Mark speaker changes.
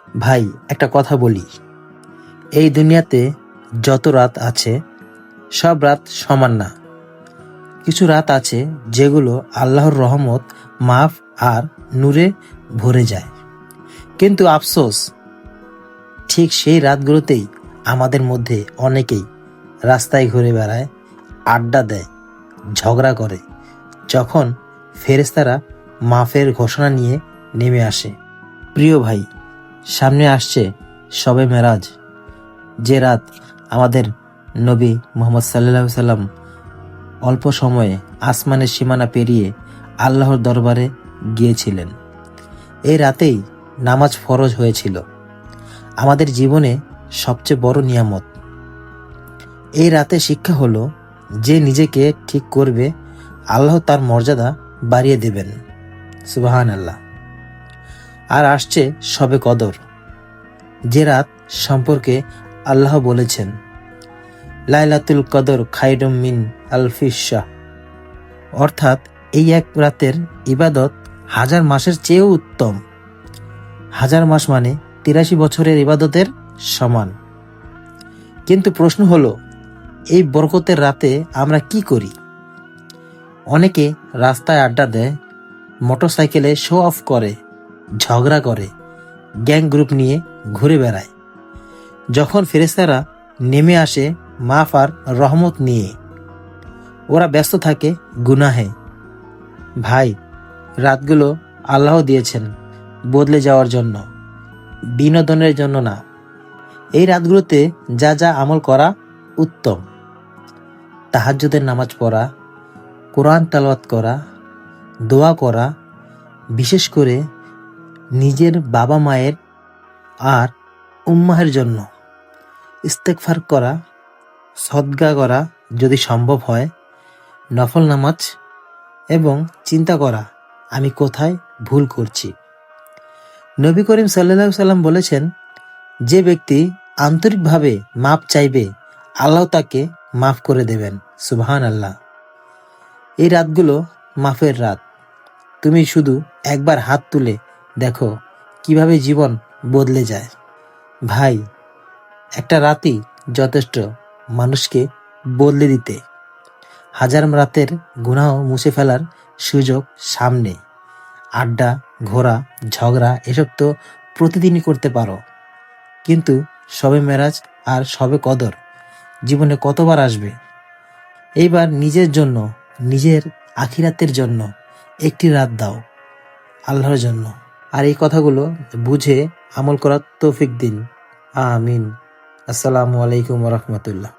Speaker 1: ভাই, একটা কথা বলি, এই দুনিয়াতে যত রাত আছে সব রাত সমান না। কিছু রাত আছে যেগুলো আল্লাহর রহমত, মাফ আর নূরে ভরে যায়। কিন্তু আফসোস, ঠিক সেই রাতগুলোতেই আমাদের মধ্যে অনেকেই রাস্তায় ঘুরে বেড়ায়, আড্ডা দেয়, ঝগড়া করে, যখন ফেরেশতারা মাফের ঘোষণা নিয়ে নেমে আসে। প্রিয় ভাই, সামনে আসছে শবে মেরাজ, যে রাত আমাদের নবী মুহাম্মদ সাল্লাল্লাহু আলাইহি সাল্লাম অল্প সময়ে আসমানের সীমানা পেরিয়ে আল্লাহর দরবারে গিয়েছিলেন। এই রাতেই নামাজ ফরজ হয়েছিল, আমাদের জীবনে সবচেয়ে বড় নিয়ামত। এই রাতে শিক্ষা হলো, যে নিজেকে ঠিক করবে আল্লাহ তার মর্যাদা বাড়িয়ে দেবেন। সুবহান আল্লাহ। আর আসছে শবে কদর, যে রাত সম্পর্কে আল্লাহ বলেছেন, লাইলাতুল কদর খায়রুম মিন আলফি শাহ। অর্থাৎ এই এক রাতের ইবাদত 1000 মাসের চেয়েও উত্তম। 1000 মাস মানে 83 বছরের ইবাদতের সমান। কিন্তু প্রশ্ন হলো, এই বরকতের রাতে আমরা কি করি? অনেকে রাস্তায় আড্ডা দেয়, মোটরসাইকেলে শো অফ করে, ঝগড়া করে, গ্যাং গ্রুপ নিয়ে ঘুরে বেড়ায়। যখন ফেরেশতারা নেমে আসে মাফ আর রহমত নিয়ে, ওরা ব্যস্ত থাকে গুনাহে। ভাই, রাতগুলো আল্লাহ দিয়েছেন বদলে যাওয়ার জন্য, বিনোদনের জন্য না। এই রাতগুলোতে যা যা আমল করা উত্তম: তাহাজ্জুদের নামাজ পড়া, কোরআন তেলাওয়াত করা, দোয়া করা, বিশেষ করে নিজের বাবা মায়ের আর উম্মাহের জন্য ইস্তেগফার করা, সদকা করা যদি সম্ভব হয়, নফল নামাজ, এবং চিন্তা করা আমি কোথায় ভুল করছি। নবী করিম সাল্লাল্লাহু আলাইহি সাল্লাম বলেছেন, যে ব্যক্তি আন্তরিকভাবে মাপ চাইবে আল্লাহ তাকে মাফ করে দেবেন। সুবহান আল্লাহ। এই রাতগুলো মাফের রাত। তুমি শুধু একবার হাত তুলে দেখো কিভাবে জীবন বদলে যায়। ভাই, একটা রাতই যথেষ্ট মানুষকে বদলে দিতে। 1000 রাতের গুনাহ মুছে ফেলার সুযোগ সামনে। আড্ডা, ঘোরা, ঝগড়া এসব তো প্রতিদিনই করতে পারো, কিন্তু শবে মেরাজ আর শবে কদর জীবনে কতবার আসবে? এইবার নিজের জন্য, নিজের আখিরাতের জন্য একটি রাত দাও, আল্লাহর জন্য। আর এই কথাগুলো বুঝে আমল করার তৌফিক দিন। আমিন। আসসালামু আলাইকুম ওয়া রাহমাতুল্লাহ।